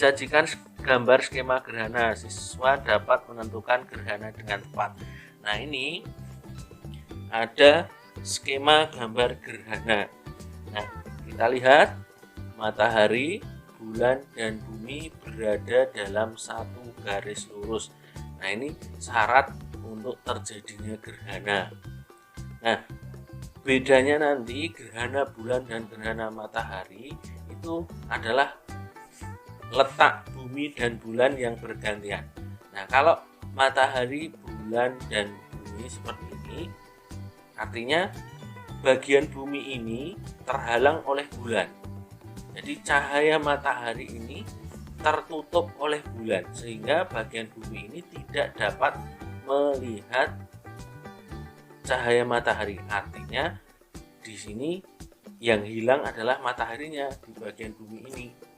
Disajikan gambar skema gerhana, siswa dapat menentukan gerhana dengan tepat. Nah, ini ada skema gambar gerhana. Nah, kita lihat matahari, bulan, dan bumi berada dalam satu garis lurus. Nah, ini syarat untuk terjadinya gerhana. Nah, bedanya nanti gerhana bulan dan gerhana matahari itu adalah letak bumi dan bulan yang bergantian. Nah, kalau matahari, bulan, dan bumi seperti ini, artinya bagian bumi ini terhalang oleh bulan. Jadi cahaya matahari ini tertutup oleh bulan, sehingga bagian bumi ini tidak dapat melihat cahaya matahari. Artinya di sini yang hilang adalah mataharinya di bagian bumi ini.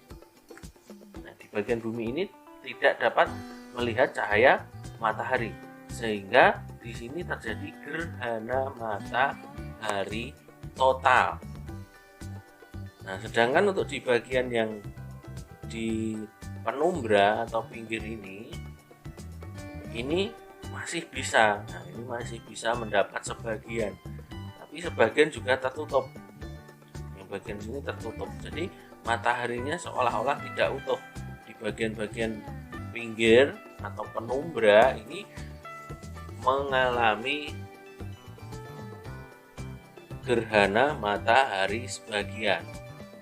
Nah, di bagian bumi ini tidak dapat melihat cahaya matahari, sehingga di sini terjadi gerhana matahari total. Nah, sedangkan untuk di bagian yang di penumbra atau pinggir ini masih bisa. Nah, ini masih bisa mendapat sebagian, tapi sebagian juga tertutup. Yang bagian sini tertutup, jadi mataharinya seolah-olah tidak utuh. Di bagian-bagian pinggir atau penumbra ini mengalami gerhana matahari sebagian.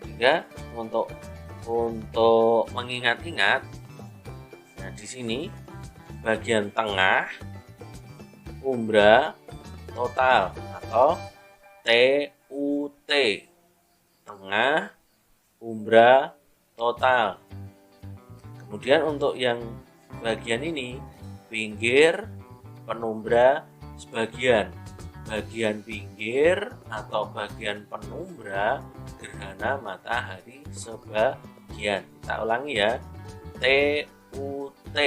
Sehingga untuk mengingat-ingat, nah di sini bagian tengah umbra total atau TUT, tengah umbra total. Kemudian untuk yang bagian ini pinggir penumbra sebagian, bagian pinggir atau bagian penumbra gerhana matahari sebagian. Kita ulangi ya, TUT,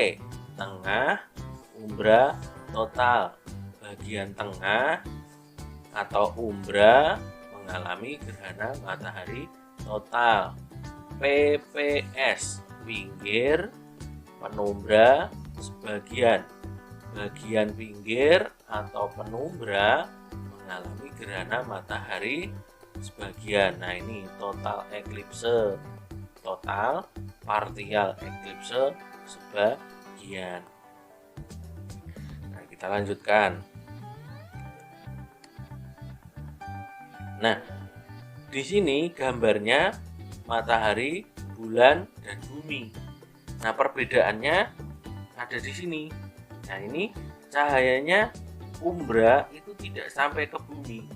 tengah umbra total, bagian tengah atau umbra mengalami gerhana matahari total. PPS, pinggir penumbra sebagian, bagian pinggir atau penumbra mengalami gerhana matahari sebagian. Nah, ini total eklipse, total partial eklipse sebagian. Nah, kita lanjutkan. Nah, di sini gambarnya matahari, bulan, dan bumi. Nah, perbedaannya ada di sini. Nah, ini cahayanya umbra itu tidak sampai ke bumi.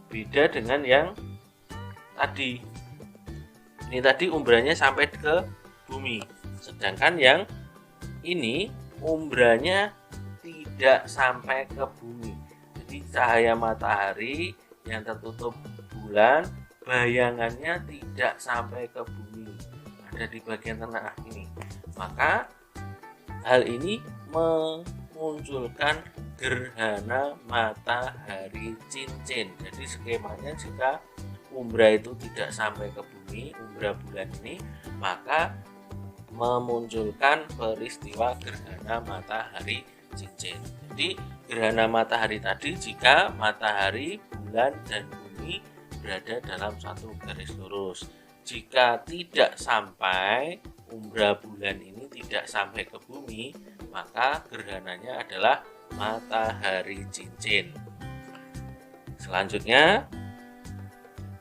Beda dengan yang tadi. Ini tadi umbranya sampai ke bumi. Sedangkan yang ini umbranya tidak sampai ke bumi. Jadi cahaya matahari yang tertutup bulan, bayangannya tidak sampai ke bumi, ada di bagian tengah ini. Maka hal ini memunculkan gerhana matahari cincin. Jadi skemanya, jika umbra itu tidak sampai ke bumi, umbra bulan ini, maka memunculkan peristiwa gerhana matahari cincin. Jadi gerhana matahari tadi jika matahari, bulan, dan bumi berada dalam satu garis lurus. Jika tidak sampai, umbra bulan ini tidak sampai ke bumi, maka gerhananya adalah matahari cincin. Selanjutnya,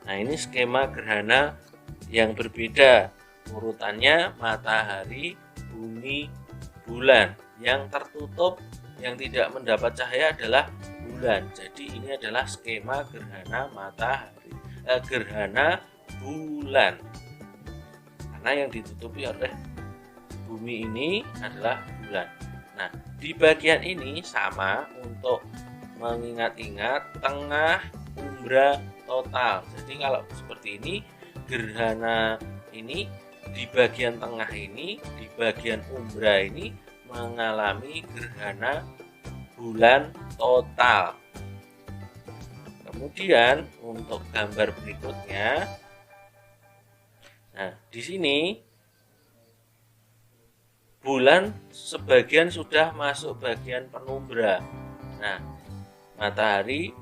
nah ini skema gerhana yang berbeda. Urutannya matahari, bumi, bulan. Yang tertutup, yang tidak mendapat cahaya adalah bulan. Jadi ini adalah skema gerhana matahari, gerhana bulan. Karena yang ditutupi oleh bumi ini adalah bulan. Nah, di bagian ini sama untuk mengingat-ingat tengah umbra total. Jadi kalau seperti ini, gerhana ini di bagian tengah ini, di bagian umbra ini mengalami gerhana bulan total. Kemudian untuk gambar berikutnya, nah di sini bulan sebagian sudah masuk bagian penumbra. Nah, matahari,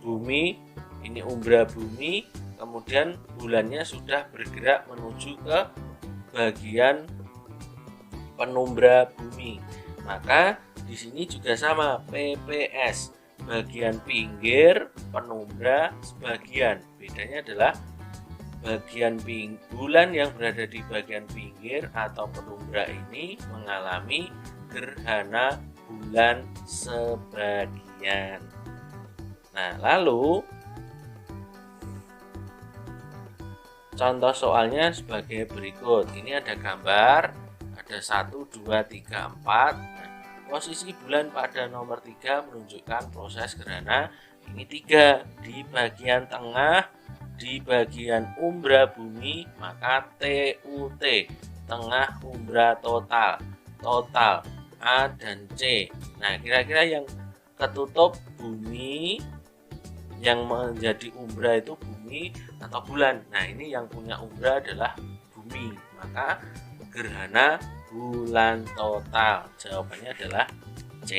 bumi, ini umbra bumi, kemudian bulannya sudah bergerak menuju ke bagian penumbra bumi. Maka di sini juga sama, PPS, bagian pinggir, penumbra sebagian. Bedanya adalah bagian bulan yang berada di bagian pinggir atau penumbra ini mengalami gerhana bulan sebagian. Nah, lalu contoh soalnya sebagai berikut. Ini ada gambar, ada 1, 2, 3, 4. Nah, posisi bulan pada nomor 3 menunjukkan proses gerhana ini 3 di bagian tengah. Di bagian umbra bumi, maka TUT, tengah umbra total A dan C. Nah, kira-kira yang ketutup bumi, yang menjadi umbra itu bumi atau bulan. Nah, ini yang punya umbra adalah bumi, maka gerhana bulan total. Jawabannya adalah C.